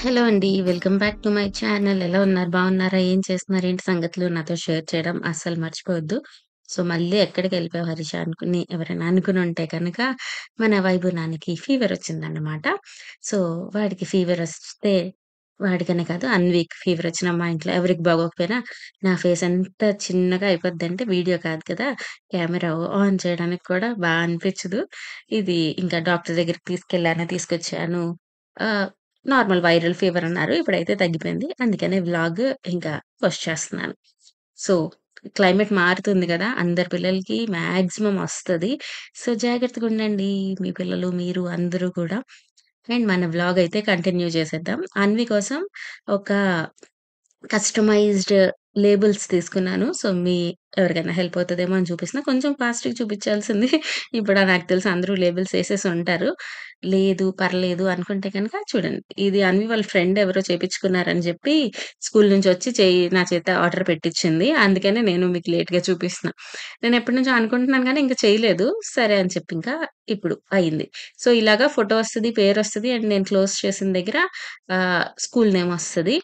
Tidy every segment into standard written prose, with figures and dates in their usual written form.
Hello అండి. Welcome back to my channel. ఎలా ఉన్నారు? బాగున్నారా? ఏం చేస్తున్నారు? ఏంటి సంగతులు? నాతో షేర్ చేయడం అస్సలు మర్చిపోవద్దు. సో, మళ్ళీ ఎక్కడికెళ్ళిపోయావు హరీష అనుకుని ఎవరైనా అనుకునుంటే కనుక, మన వైభు నాన్నకి ఫీవరొచ్చిందన్నమాట. సో, వాడికి ఫీవరొస్తే వాడికనే కాదు అన్వికి ఫీవరొచ్చినా మా ఇంట్లో ఎవరికి బాగోకపోయినా నా ఫేస్ ఎంత చిన్నగా అయిపోద్దంటే వీడియో కాదు కదా! కెమెరా ఆన్ చేయడానికి కూడా అనిపించదు. ఇది ఇంకా డాక్టర్ దగ్గరికి తీసుకెళ్ళాను, తీసుకొచ్చాను. ఆహ్, నార్మల్ వైరల్ ఫీవర్ అన్నారు. ఇప్పుడైతే తగ్గిపోయింది. అందుకనే వ్లాగ్ ఇంకా పోస్ట్ చేస్తున్నాను. సో, క్లైమేట్ మారుతుంది గదా! అందరి పిల్లలకి మాక్సిమం వస్తది. సో, జాగ్రత్తగుండండి. మీ పిల్లలు, మీరు అందరూ కూడా. అండ్ మన వ్లాగ్ అయితే కంటిన్యూ చేసేద్దాం. అన్వి కోసం ఒక కస్టమైజ్డ్ లేబుల్స్ తీసుకున్నాను. సో, ఎవరికైనా హెల్ప్ అవుతదేమో అని చూపిస్తున్నా. కొంచెం ఫాస్ట్‌గా చూపించాల్సింది. నాకు తెలిసి అందరూ లేబుల్స్ ఏసేసి ఉంటారు. లేదు పర్లేదు అనుకుంటే గనక చూడండి. ఇది అన్వి వాళ్ళ ఫ్రెండ్ ఎవరో చేపించుకున్నారని జెప్పి స్కూల్ నుంచి వచ్చి నా చేత ఆర్డర్ పెట్టిచ్చింది. అందుకనే నేను మీకు లేట్‌గా చూపిస్తున్నా. నేను ఎప్పటినుంచో అనుకుంటున్నాను గానీ ఇంక చేయలేదు. సరే అని చెప్పి ఇంకా ఇప్పుడు అయింది. సో, ఇలాగా ఫోటో వస్తది, పేరొస్తది అండ్ నేను క్లోజ్ చేసిన దగ్గర స్కూల్ నేమ్ వస్తది.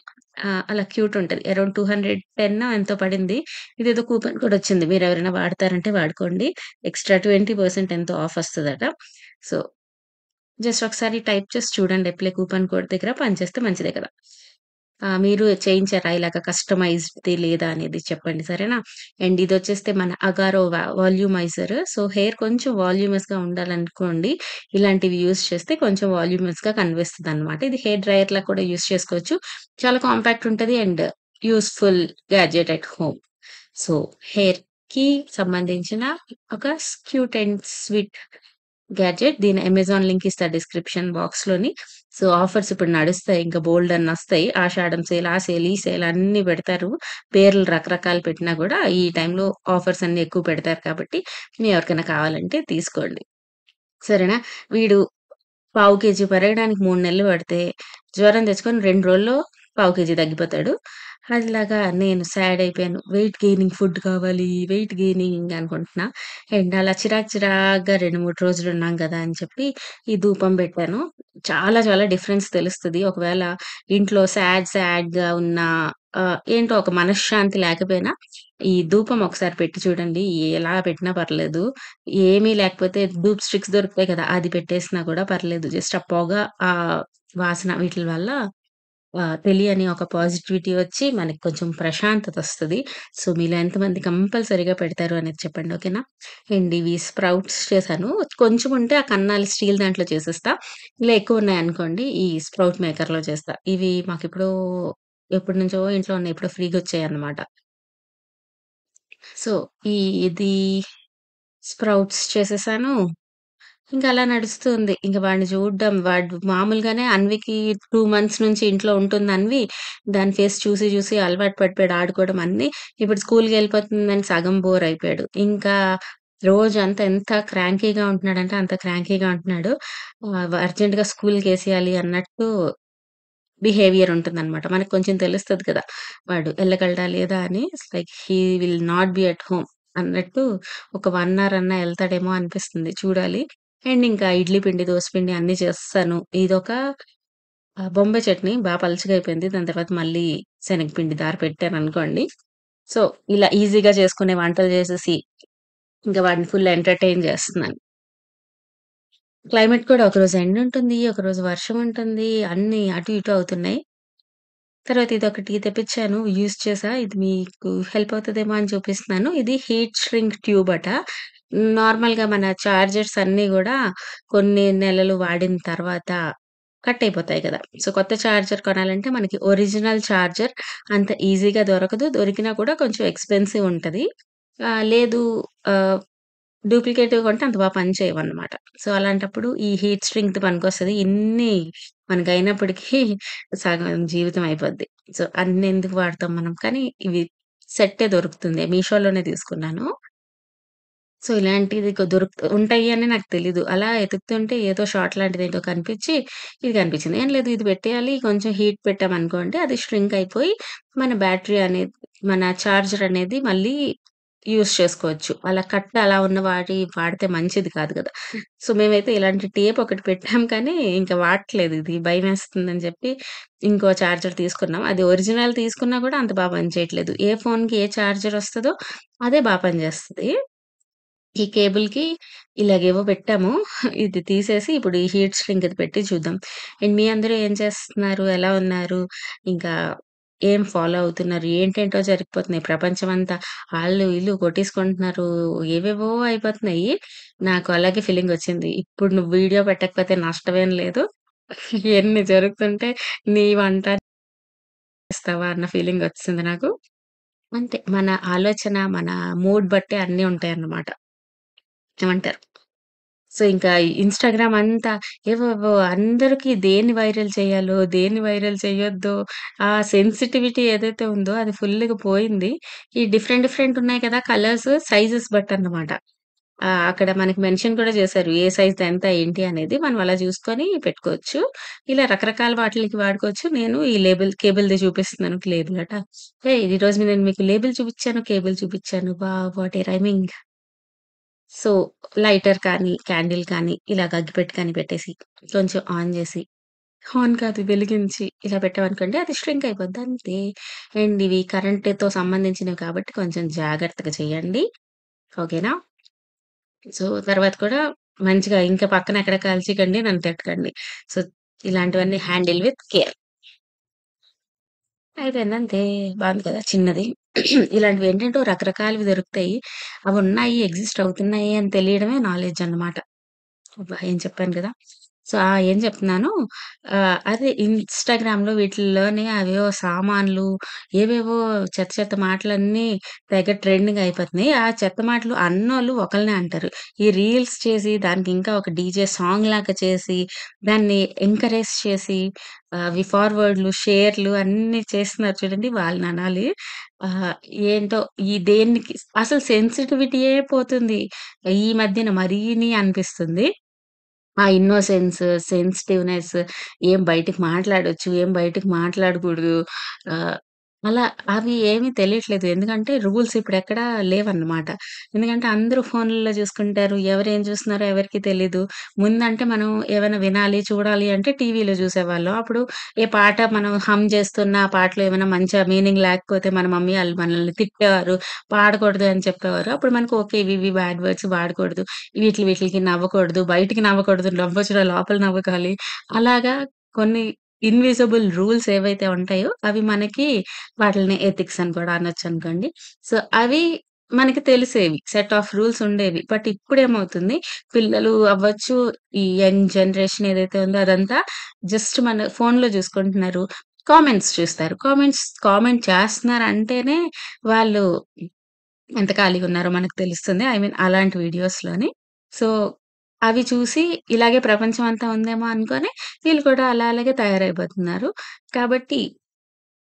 అలా క్యూట్ ఉంటది. అరౌండ్ 210 ఎంతో పడింది. ఇదేదో కూపన్ కోడ్ వచ్చింది. మీరెవరైనా వాడతారంటే వాడుకోండి. ఎక్స్‌ట్రా 20% ఎంతో ఆఫ్ వస్తదట. సో, జస్ట్ ఒకసారి టైప్ చేసి చూడండి. అప్లై కూపన్ కోడ్ దగ్గర పనిచేస్తే మంచిదే కదా! మీరు చేయించారా ఇలాగ కస్టమైజ్డ్‌ది లేదా అనేది చెప్పండి సరేనా? అండ్ ఇదొచ్చేస్తే మన అగారో వాల్యూమైజర్. సో, హెయిర్ కొంచెం వాల్యూమస్‌గా ఉండాలనుకోండి. ఇలాంటివి యూజ్ చేస్తే కొంచెం వాల్యూమస్‌గా కనిపిస్తదనమాట. ఇది హెయిర్ డ్రైయర్‌లా కూడా యూజ్ చేసుకోవచ్చు. చాలా కాంపాక్ట్ ఉంటది and useful gadget at home. So, హెయిర్‌కి సంబంధించిన ఒక క్యూట్ అండ్ స్వీట్ గ్యాడ్జెట్. దీని అమెజాన్ లింక్ ఇస్తా డిస్క్రిప్షన్ బాక్స్‌లోని. సో, ఆఫర్స్ ఇప్పుడు నడుస్తాయి. ఇంకా బోలెడన్నొస్తాయి. ఆషాఢం సేల్, ఆ సేల్, ఈ సేల్ అన్నీ పెడతారు. పేర్లు రకరకాలు పెట్టినా గూడా ఈ టైంలో ఆఫర్స్ అన్నీ ఎక్కువ పెడతారు కాబట్టి, ఎవరికైనా కావాలంటే తీసుకోండి. సరేనా? వీడు పావు కేజీ పెరగడానికి 3 నెలలు పడితే, జ్వరం తెచ్చుకొని 2 రోజుల్లో పావు కేజీ తగ్గిపోతాడు. అట్లాగా నేను సాడ్ అయిపోయాను. వెయిట్ గెయినింగ్ ఫుడ్ కావాలి, వెయిట్ గెయినింగ్ అనుకుంటున్నా. అండ్ అలా చిరాకుగా 2, 3 రోజులున్నాం గదా! అని చెప్పి ఈ ధూపం పెట్టాను. చాలా చాలా డిఫరెన్స్ తెలుస్తది. ఒకవేళ ఇంట్లో సాడ్‌గా ఉన్న ఏంటో ఒక మనశ్శాంతి లేకపోయినా, ఈ ధూపం ఒకసారి పెట్టి చూడండి. ఎలా పెట్టినా పర్లేదు. ఏమీ లేకపోతే ధూప్ స్టిక్స్ దొరుకుతాయి కదా! అది పెట్టేసినా కూడా పర్లేదు. జస్ట్ ఆ పొగ, ఆ వాసన వీటిల వల్ల తెలియని ఒక పాజిటివిటీ వచ్చి మనకి కొంచెం ప్రశాంతతొస్తది. సో, మీలో ఎంతమంది కంపల్సరీగా పెడతారు అనేది చెప్పండి. ఓకేనా? అండ్ ఇవి స్ప్రౌట్స్ చేశాను. కొంచెం ఉంటే ఆ కన్నాలు స్టీల్ దాంట్లో చేసేస్తా. ఇలా ఎక్కువున్నాయనుకోండి ఈ స్ప్రౌట్ మేకర్‌లో చేస్తా. ఇవి మాకెప్పుడో ఎప్పటినుంచో ఇంట్లో ఉన్నాయి. ఎప్పుడో ఫ్రీ‌గొచ్చాయన్నమాట. సో, ఇది స్ప్రౌట్స్ చేసేసాను. ఇంక అలా నడుస్తుంది. ఇంక వాడిని చూడడం, వాడు మామూలుగానే అన్వికి 2 మంత్స్ నుంచి ఇంట్లో ఉంటుంది అన్వి. దాని ఫేస్ చూసి అలవాటు పడిపోయాడు ఆడుకోవడం అన్నీ. ఇప్పుడు స్కూలుకెళ్ళిపోతుందని సగం బోర్ అయిపోయాడు. ఇంకా రోజంతా ఎంత క్రాంకీగా ఉంటున్నాడంటే అంత క్రాంకీగా ఉంటున్నాడు. అర్జెంట్‌గా స్కూలుకేసేయాలి అన్నట్టు బిహేవియర్ ఉంటుందనమాట. మనకు కొంచెం తెలుస్తది కదా! వాడు ఎళ్ళగలడా లేదా అని. Like he will not be at home అన్నట్టు ఒక 1 అవర్ అన్నా ఎళ్తాడేమో అనిపిస్తుంది. చూడాలి. అండ్ ఇంకా ఇడ్లీ పిండి, దోస పిండి అన్నీ చేసేసాను. ఇదొక బొంబాయి చట్నీ పలుచగా అయిపోయింది. దాని తర్వాత మళ్ళీ శనగపిండి పెట్టాననుకోండి. సో, ఇలా ఈజీగా చేసుకునే వంటలు చేసేసి, ఇంక వాడిని ఫుల్ ఎంటర్‌టైన్ చేస్తున్నాను. క్లైమేట్ కూడా ఒకరోజు ఎండుంటుంది, ఒకరోజు వర్షం ఉంటుంది. అన్నీ అటు ఇటు అవుతున్నాయి. తర్వాత ఇదొకటి తెప్పిచ్చాను. యూజ్ చేశా. ఇది మీకు హెల్ప్ అవుతదేమో అని చూపిస్తున్నాను. ఇది హీట్ ష్రింక్ ట్యూబ్ అట. నార్మల్‌గా మన చార్జర్స్ అన్నీ గూడా కొన్ని నెలలు వాడిన తర్వాత కట్ అయిపోతాయి గదా! సో, కొత్త చార్జర్ కొనాలంటే మనకి ఒరిజినల్ చార్జర్ అంత ఈజీగా దొరకదు. దొరికినా కూడా కొంచెం ఎక్స్‌పెన్సివ్ ఉంటది. లేదు ఆహ్, డూప్లికేటివ్ కొంటే అంత పనిచేయవన్నమాట. సో, అలాంటప్పుడు ఈ హీట్ స్ట్రింగ్‌ది పనికొస్తది. ఇన్ని మనకయినప్పటికీ సగం జీవితం అయిపోద్ది. సో, అన్నెందుకు వాడతాం మనం. కానీ ఇవి సెట్టే దొరుకుతుంది. మీషోలోనే తీసుకున్నాను. సో, ఇలాంటిది ఉంటాయి అని నాకు తెలీదు. అలా ఎతుకుతుంటే ఏదో షార్ట్ లాంటిదేదో కనిపిచ్చి ఇది కనిపించింది. ఏం లేదు ఇది పెట్టేయాలి. కొంచెం హీట్ పెట్టామనుకోండి అది ష్రింక్ అయిపోయి మన చార్జర్ అనేది మళ్ళీ యూజ్ చేసుకోవచ్చు. అలా కట్ అలా ఉన్న వాడితే మంచిది కాదు గదా! సో, మేమైతే ఇలాంటి టేప్ ఒకటి పెట్టాం కానీ, ఇంక వాడట్లేదు ఇది భయమేస్తుందని చెప్పి, ఇంకో చార్జర్ తీసుకున్నాం. అది ఒరిజినల్ తీసుకున్నా గూడా అంత పనిచేయట్లేదు. ఏ ఫోన్‌కి ఏ చార్జర్ వస్తదో అదే పనిచేస్తది. ఈ కేబుల్‌కి ఇలాగేవో పెట్టాము. ఇది తీసేసి ఇప్పుడు ఈ హీట్ ష్రింక్ ఇది పెట్టి చూద్దాం. అండ్ మీ అందరూ ఏం చేస్తున్నారు? ఎలా ఉన్నారు? ఇంకా ఏం ఫాలో అవుతున్నారు? ఏంటేంటో జరిగిపోతున్నాయి ప్రపంచమంతా. ఆళ్ళు, ఈళ్ళు కొట్టేసుకుంటున్నారు. ఏవేవో అయిపోతున్నాయి. నాకు అలాగే ఫీలింగొచ్చింది. ఇప్పుడు నువ్వు వీడియో పెట్టకపోతే నష్టమేం లేదు. ఎన్ని జరుగుతుంటే నీ వంట చేస్తావా అన్న ఫీలింగొచ్చేసింది నాకు. అంతే. మన ఆలోచన, మన మూడ్ బట్టే అన్నీ ఉంటాయన్నమాట. ఏమంటారు? సో, ఇంకా ఇన్‌స్టాగ్రామ్ అంతా ఏవేవో అందరికి దేన్ని వైరల్ చేయాలో, దేన్ని వైరల్ చేయొద్దో, ఆ సెన్సిటివిటీ ఏదైతే ఉందో అది ఫుల్లుగా పోయింది. ఈ డిఫరెంట్ డిఫరెంట్ ఉన్నాయి కదా! కలర్స్, సైజెస్ బట్టన్నమాట. అక్కడ మనకి మెన్షన్ కూడా చేశారు. ఏ సైజ్‌ది ఎంత ఏంటి అనేది. మనం అలా చూసుకొని పెట్టుకోవచ్చు. ఇలా రకరకాల వాటిలకి వాడుకోవచ్చు. నేను ఈ కేబుల్‌ది చూపిస్తున్నాను. లేబుల్ అట. ఈరోజు నేను మీకు లేబుల్ చూపిచ్చాను, కేబుల్ చూపిచ్చాను. Wow! What a rhyming. So, lighter కానీ, క్యాండిల్ కానీ, ఇలాగ అగ్గిపెట్టె కానీ పెట్టేసి, కొంచెం ఆన్ జేసి, ఆన్ కాదు వెలిగించి ఇలా పెట్టామనుకోండి అది ష్రింక్ అయిపోద్ది అంతే. అండ్ ఇవి కరెంట్‌తో సంబంధించినవి కాబట్టి కొంచెం జాగ్రత్తగా చేయండి. ఓకేనా? సో, తర్వాత కూడా మంచిగా ఇంకా పక్కన ఎక్కడ కాల్చకండి, నన్ను తిట్టకండి. సో, ఇలాంటివన్నీ హ్యాండిల్ విత్ కేర్. అయిపోయింది అంతే. బావుంది కదా! చిన్నది. ఇలాంటివేంటంటే రకరకాలవి దొరుకుతాయి. అవున్నాయి, ఎగ్జిస్ట్ అవుతున్నాయి అని తెలియడమే నాలెడ్జ్ అన్నమాట. అబ్బా! ఏం చెప్పాను కదా! సో, ఏం చెప్తున్నాను అదే ఇన్‌స్టాగ్రామ్‌లో వీటిల్లోని అవేవో సామాన్లు, ఏవేవో చెత్త చెత్త మాటలన్నీ తెగ ట్రెండింగ్ అయిపోతున్నాయి. ఆ చెత్త మాటలు అన్నోళ్ళు ఒకళ్ళనే అంటారు. ఈ రీల్స్ చేసి దానికి ఇంకా ఒక డీజే సాంగ్ లాగా చేసి, దాన్ని ఎంకరేజ్ చేసి అవి ఫార్వర్డ్‌లు, షేర్‌లు అన్నీ చేస్తున్నారు చూడండి వాళ్ళననాలి. ఆహ్, ఏంటో ఈ దేనికి అసలు సెన్సిటివిటీయే పోతుంది. ఈ మధ్యన మరీని అనిపిస్తుంది. ఆ ఇన్నోసెన్స్, సెన్సిటివ్‌నెస్ ఏం బయటికి మాట్లాడొచ్చు, ఏం బయటికి మాట్లాడకూడదు. ఆహ్, అలా అవి ఏమి తెలియట్లేదు. ఎందుకంటే రూల్స్ ఇప్పుడెక్కడా లేవన్నమాట. ఎందుకంటే అందరూ ఫోన్‌లలో చూసుకుంటారు. ఎవరేం చూస్తున్నారో ఎవరికీ తెలీదు. ముందంటే మనం ఏమైనా వినాలి, చూడాలి అంటే టీవీలో చూసేవాళ్ళం. అప్పుడు ఏ పాట మనం హమ్ చేస్తున్న ఆ పాటలో ఏమైనా మంచిగా మీనింగ్ లేకపోతే మన మమ్మీ ఆళ్ళు మనల్ని తిట్టేవారు. పాడకూడదు అని చెప్పేవారు. అప్పుడు మనకు ఓకే. ఇవి బ్యాడ్ వర్డ్స్ వాడకూడదు. వీటిలికి నవ్వకూడదు. బయటికి నవ్వకూడదు. నవ్వొచ్చిన లోపల నవ్వకాలి. అలాగా కొన్ని ఇన్విజిబుల్ రూల్స్ ఏవైతే ఉంటాయో అవి మనకి వాటిల్ని ఎథిక్స్ అని కూడా అనొచ్చనుకోండి. సో, అవి మనకి తెలిసేవి. సెట్ ఆఫ్ రూల్స్ ఉండేవి. బట్ ఇప్పుడేమవుతుంది పిల్లలు అవ్వచ్చు, ఈ యంగ్ జనరేషన్ ఏదైతే ఉందో అదంతా జస్ట్ మన ఫోన్‌లో చూసుకుంటున్నారు. కామెంట్స్ చూస్తారు. కామెంట్ చేస్తున్నారంటేనే వాళ్ళు ఎంత ఖాళీగున్నారో మనకు తెలుస్తుంది. ఐ మీన్ అలాంటి వీడియోస్‌లోని. సో, అవి చూసి ఇలాగే ప్రపంచం అంతా ఉందేమో అనుకోని వీళ్ళు కూడా అలాగే తయారైపోతున్నారు. కాబట్టి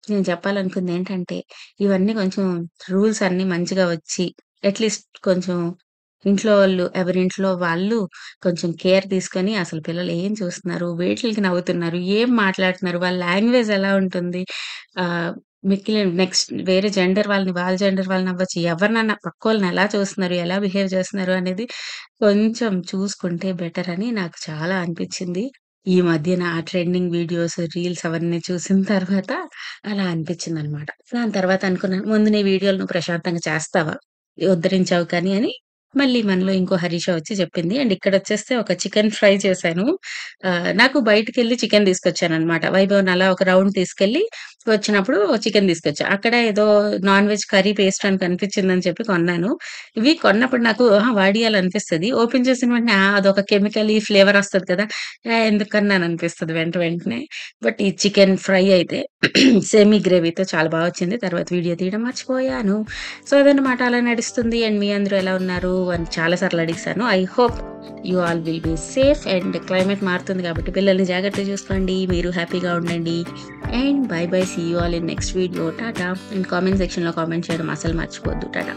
నేను చెప్పాలనుకుందేంటంటే, ఇవన్నీ కొంచెం రూల్స్ అన్నీ మంచిగా వచ్చి, అట్‌లీస్ట్ కొంచెం ఇంట్లో వాళ్ళు ఎవరింట్లో వాళ్ళు కొంచెం కేర్ తీసుకొని అసలు పిల్లలు ఏం చూస్తున్నారు, వేటిలకి నవ్వుతున్నారు, ఏం మాట్లాడుతున్నారు, వాళ్ళ లాంగ్వేజ్ ఎలా ఉంటుంది, ఆహ్, మిగిలిన నెక్స్ట్ వేరే జెండర్ వాళ్ళని, వాళ్ళ జెండర్ వాళ్ళని అవ్వచ్చు, ఎవరినన్నా పక్కోళ్ళని ఎలా చూస్తున్నారు, ఎలా బిహేవ్ చేస్తున్నారు అనేది కొంచెం చూసుకుంటే బెటర్ అని నాకు చాలా అనిపిచ్చింది. ఈ మధ్యన ఆ ట్రెండింగ్ వీడియోస్, రీల్స్ అవన్నీ చూసిన తర్వాత అలా అనిపించిందనమాట. దాని తర్వాత అనుకున్నాను, ముందు నీ వీడియోలు నువ్వు ప్రశాంతంగా చేస్తావా? ఉద్ధరించావు కానీ అని, మళ్ళీ మనలో ఇంకో హరీష వచ్చి చెప్పింది. అండ్ ఇక్కడొచ్చేస్తే ఒక చికెన్ ఫ్రై చేశాను. నాకు బయటికెళ్ళి చికెన్ తీసుకొచ్చాననమాట. వైభవ్‌ని అలా ఒక రౌండ్ తీసుకెళ్ళి వచ్చినప్పుడు చికెన్ తీసుకొచ్చా. అక్కడ ఏదో నాన్ వెజ్ కర్రీ పేస్ట్ అని కనిపించిందని చెప్పి కొన్నాను. ఇవి కొన్నప్పుడు నాకు వాడియాలనిపిస్తది. ఓపెన్ చేసిన వెంటనే అదొక కెమికల్ ఫ్లేవర్ వస్తది కదా! ఎందుకు కొన్నాననిపిస్తది వెంటనే. బట్ ఈ చికెన్ ఫ్రై అయితే సెమీ గ్రేవీతో చాలా వచ్చింది. తర్వాత వీడియో తీయడం మర్చిపోయాను. సో, అదనమాట అలా నడుస్తుంది. అండ్ మీ అందరూ ఎలా ఉన్నారు అని చాలా సార్లు అడిగేసాను. I hope you all will be safe. And climate మారుతుంది కాబట్టి పిల్లల్ని జాగ్రత్తగా చూసుకోండి. మీరు హ్యాపీగా ఉండండి. And bye bye. See you all in next video. Tata. And comment సెక్షన్‌లో కామెంట్ చేయడం అస్సలు మర్చిపోవద్దు. టాటా.